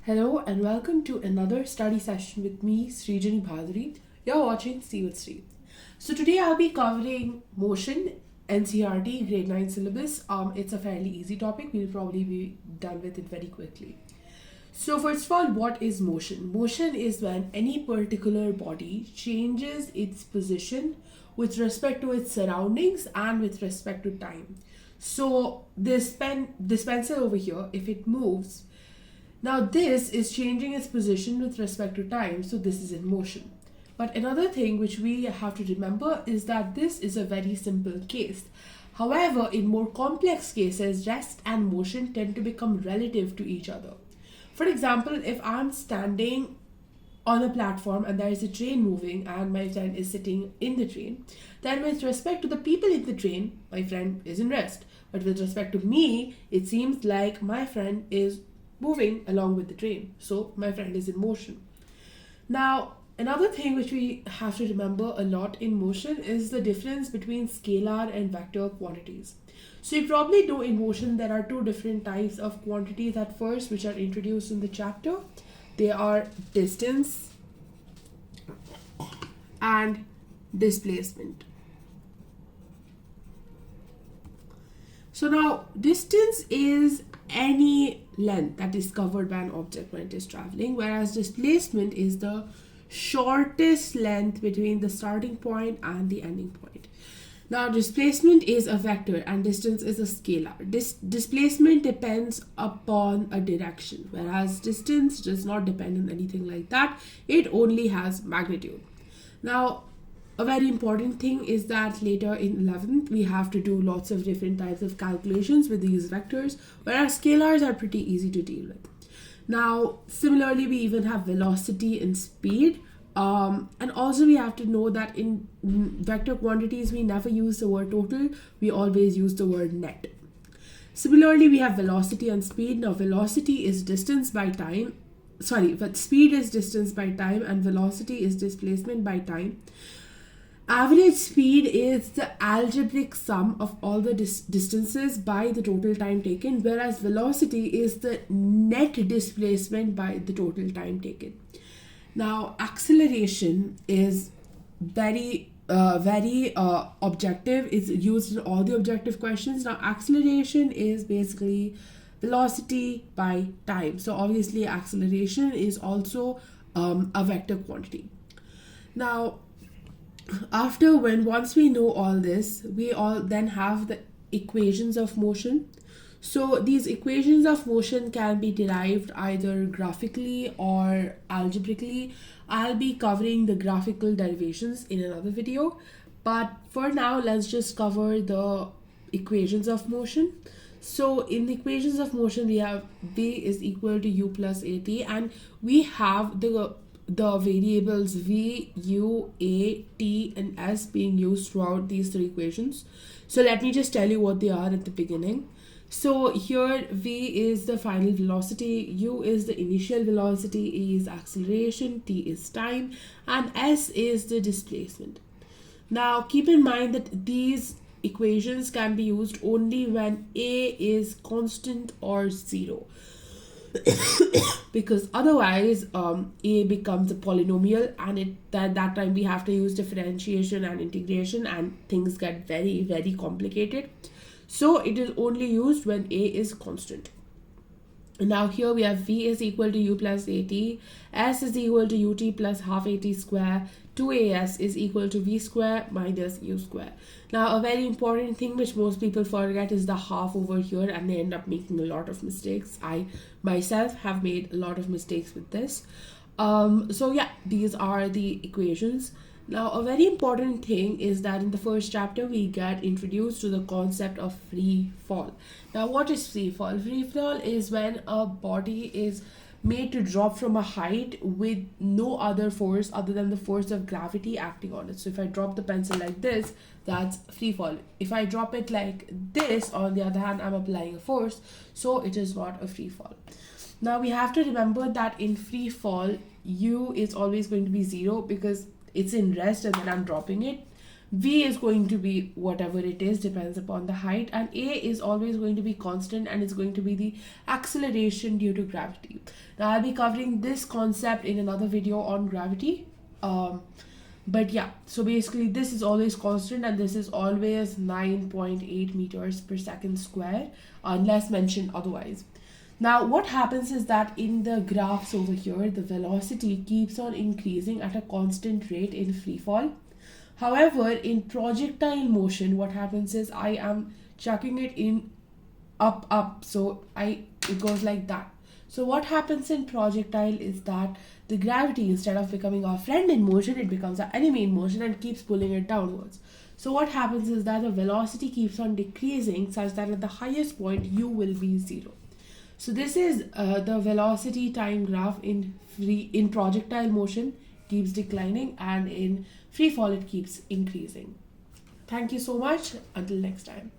Hello and welcome to another study session with me, Sree. You're watching See with Sree. So today I'll be covering motion, NCRT, grade 9 syllabus. It's a fairly easy topic. We'll probably be done with it very quickly. So first of all, what is motion? Motion is when any particular body changes its position with respect to its surroundings and with respect to time. So this pencil over here, if it moves, now this is changing its position with respect to time, so this is in motion. But another thing which we have to remember is that this is a very simple case. However, in more complex cases, rest and motion tend to become relative to each other. For example, if I'm standing on a platform and there is a train moving and my friend is sitting in the train, then with respect to the people in the train, my friend is in rest. But with respect to me, it seems like my friend is moving along with the train. So my friend is in motion. Now, another thing which we have to remember a lot in motion is the difference between scalar and vector quantities. So you probably know in motion there are two different types of quantities at first which are introduced in the chapter. They are distance and displacement. So now distance is any length that is covered by an object when it is traveling, whereas displacement is the shortest length between the starting point and the ending point. Now displacement is a vector and distance is a scalar. Displacement depends upon a direction, whereas distance does not depend on anything like that. It only has magnitude. Now a very important thing is that later in 11th we have to do lots of different types of calculations with these vectors, whereas scalars are pretty easy to deal with. Now similarly we even have velocity and speed, and also we have to know that in vector quantities we never use the word total, we always use the word net. Similarly we have velocity and speed. Now velocity is distance by time, but speed is distance by time and velocity is displacement by time. Average speed is the algebraic sum of all the distances by the total time taken, whereas velocity is the net displacement by the total time taken. Now, acceleration is very objective. It's used in all the objective questions. Now, acceleration is basically velocity by time. So, obviously, acceleration is also a vector quantity. Now, once we know all this, we all then have the equations of motion. So these equations of motion can be derived either graphically or algebraically. I'll be covering the graphical derivations in another video, but for now let's just cover the equations of motion. So in the equations of motion we have v is equal to u plus at, and we have the variables v, u, a, t and s being used throughout these three equations. So let me just tell you what they are at the beginning. So here v is the final velocity, u is the initial velocity, a is acceleration, t is time, and s is the displacement. Now keep in mind that these equations can be used only when a is constant or 0. Because otherwise a becomes a polynomial, and that time we have to use differentiation and integration and things get very complicated. So it is only used when a is constant. Now here we have v is equal to u plus at, s is equal to ut plus half at square, 2as is equal to v square minus u square. Now a very important thing which most people forget is the half over here, and they end up making a lot of mistakes. I myself have made a lot of mistakes with this. So yeah, these are the equations. Now a very important thing is that in the first chapter we get introduced to the concept of free fall. Now what is free fall? Free fall is when a body is made to drop from a height with no other force other than the force of gravity acting on it. So if I drop the pencil like this, that's free fall. If I drop it like this, on the other hand, I'm applying a force, so it is not a free fall. Now we have to remember that in free fall, u is always going to be 0 because it's in rest and then I'm dropping it. V is going to be whatever it is, depends upon the height, and A is always going to be constant and it's going to be the acceleration due to gravity. Now I'll be covering this concept in another video on gravity. But yeah, so basically this is always constant and this is always 9.8 meters per second square unless mentioned otherwise. Now what happens is that in the graphs over here, the velocity keeps on increasing at a constant rate in free fall. However, in projectile motion, what happens is I am chucking it in up, so it goes like that. So what happens in projectile is that the gravity, instead of becoming our friend in motion, it becomes our enemy in motion and keeps pulling it downwards. So what happens is that the velocity keeps on decreasing such that at the highest point u will be 0. So this is the velocity time graph in projectile motion keeps declining, and in free fall it keeps increasing. Thank you so much. Until next time.